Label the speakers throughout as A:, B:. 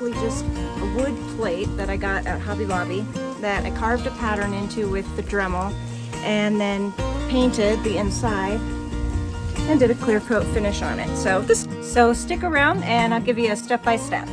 A: basically just a wood plate that I got at Hobby Lobby that I carved a pattern into with the Dremel and then painted the inside and did a clear coat finish on it. So stick around and I'll give you a step-by-step.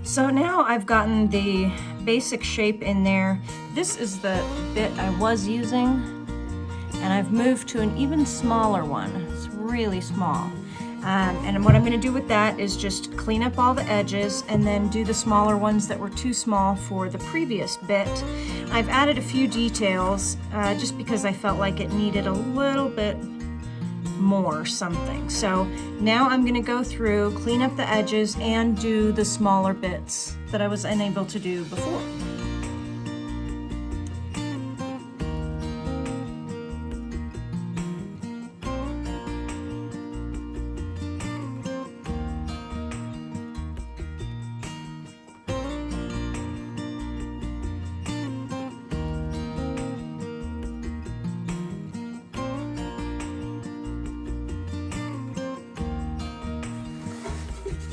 A: So now I've gotten the basic shape in there. This is the bit I was using, and I've moved to an even smaller one. It's really small. And what I'm gonna do with that is just clean up all the edges and then do the smaller ones that were too small for the previous bit. I've added a few details just because I felt like it needed a little bit more something. So now I'm gonna go through, clean up the edges, and do the smaller bits that I was unable to do before.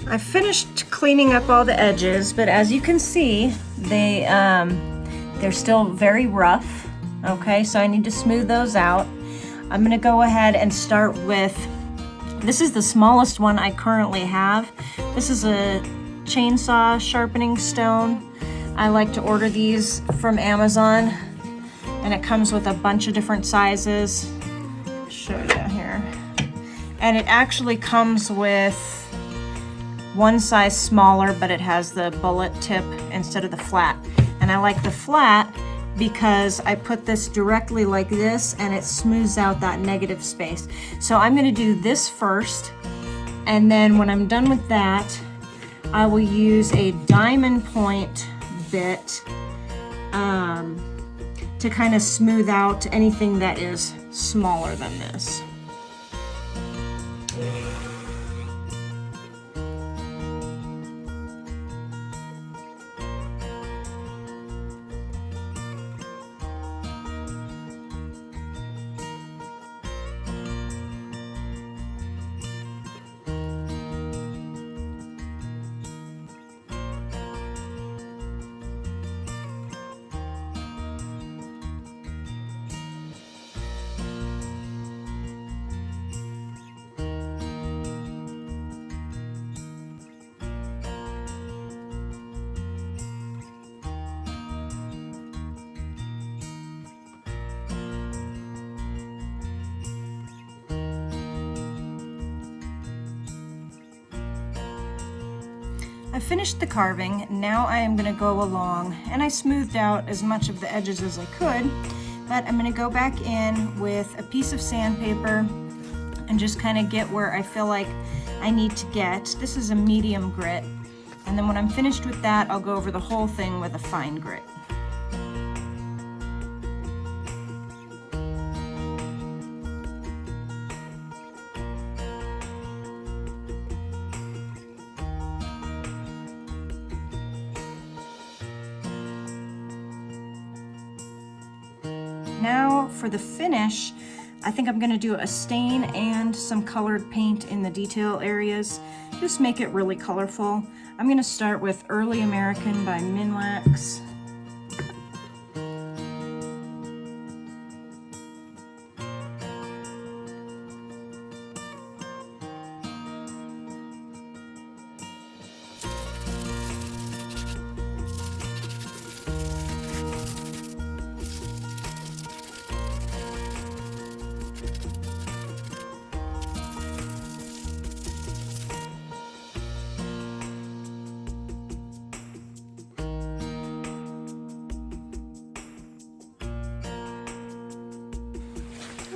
A: I finished cleaning up all the edges, but as you can see, they're still very rough. Okay, so I need to smooth those out. I'm gonna go ahead and start with, this is the smallest one I currently have. This is a chainsaw sharpening stone. I like to order these from Amazon, and it comes with a bunch of different sizes. I'll show you here. And it actually comes with one size smaller, but it has the bullet tip instead of the flat. And I like the flat because I put this directly like this and it smooths out that negative space. So I'm gonna do this first, and then when I'm done with that, I will use a diamond point bit to kind of smooth out anything that is smaller than this. I finished the carving. Now I am going to go along, and I smoothed out as much of the edges as I could, but I'm going to go back in with a piece of sandpaper and just kind of get where I feel like I need to get. This is a medium grit, and then when I'm finished with that, I'll go over the whole thing with a fine grit. Now for the finish, I think I'm gonna do a stain and some colored paint in the detail areas. Just make it really colorful. I'm gonna start with Early American by Minwax.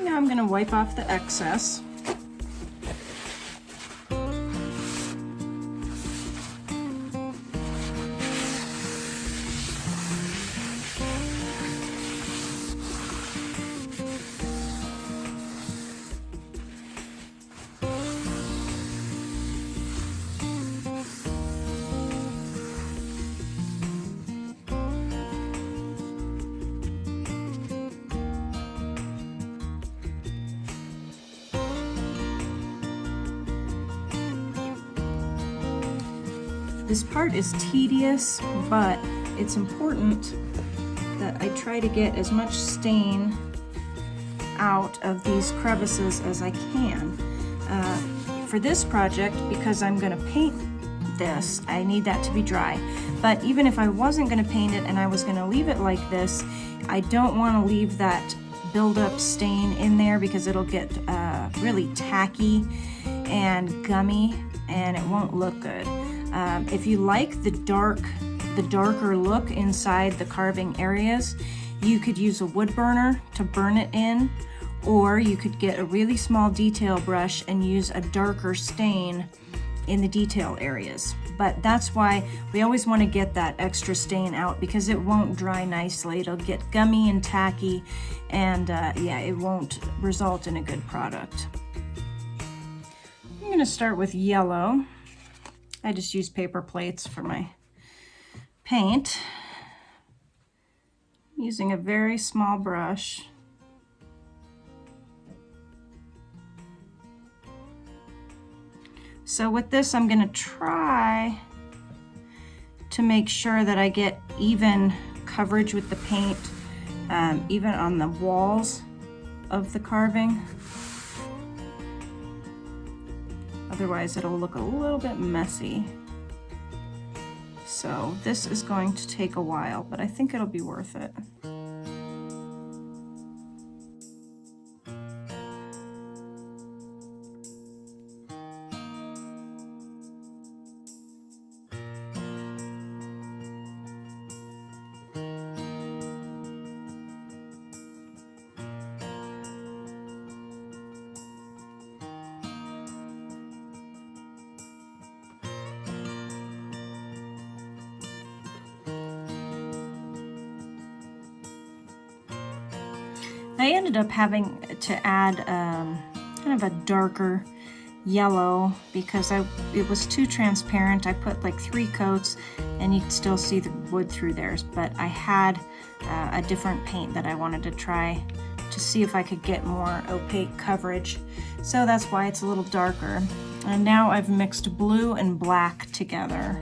A: Now I'm going to wipe off the excess. This part is tedious, but it's important that I try to get as much stain out of these crevices as I can. For this project, because I'm going to paint this, I need that to be dry. But even if I wasn't going to paint it and I was going to leave it like this, I don't want to leave that buildup stain in there because it'll get really tacky and gummy and it won't look good. If you like the darker look inside the carving areas, you could use a wood burner to burn it in, or you could get a really small detail brush and use a darker stain in the detail areas. But that's why we always want to get that extra stain out, because it won't dry nicely. It'll get gummy and tacky, and yeah, it won't result in a good product. I'm going to start with yellow. I just use paper plates for my paint. Using a very small brush. So with this, I'm gonna try to make sure that I get even coverage with the paint, even on the walls of the carving. Otherwise it'll look a little bit messy. So this is going to take a while, but I think it'll be worth it. I ended up having to add kind of a darker yellow because it was too transparent. I put like 3 coats and you could still see the wood through theirs, but I had a different paint that I wanted to try to see if I could get more opaque coverage. So that's why it's a little darker. And now I've mixed blue and black together.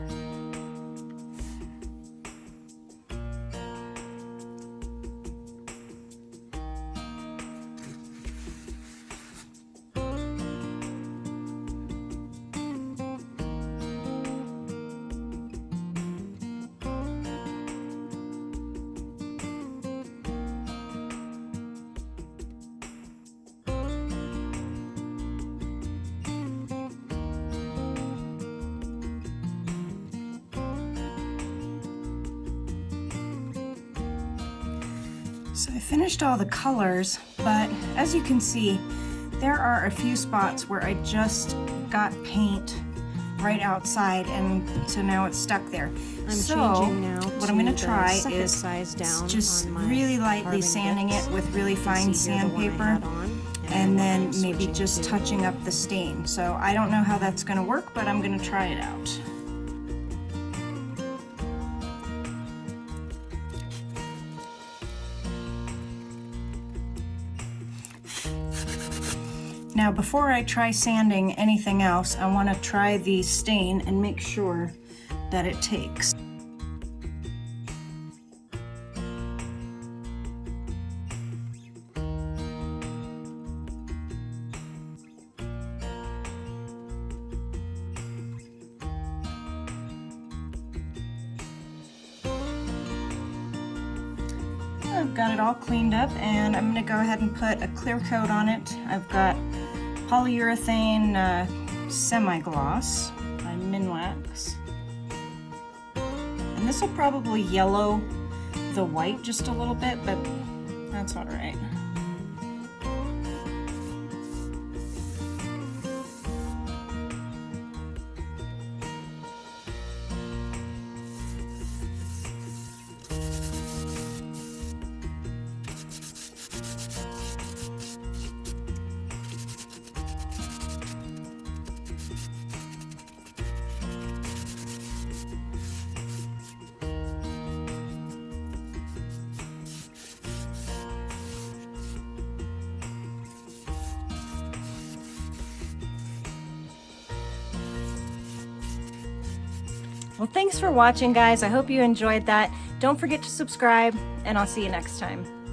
A: So I finished all the colors, but as you can see, there are a few spots where I just got paint right outside, and so now it's stuck there. What I'm going to try is just really lightly sanding it with really fine sandpaper, and then maybe just touching up the stain. So I don't know how that's going to work, but I'm going to try it out. Now before I try sanding anything else, I want to try the stain and make sure that it takes. I've got it all cleaned up, and I'm going to go ahead and put a clear coat on it. I've got polyurethane semi-gloss by Minwax. And this will probably yellow the white just a little bit, but that's all right. Well, thanks for watching, guys. I hope you enjoyed that. Don't forget to subscribe, and I'll see you next time.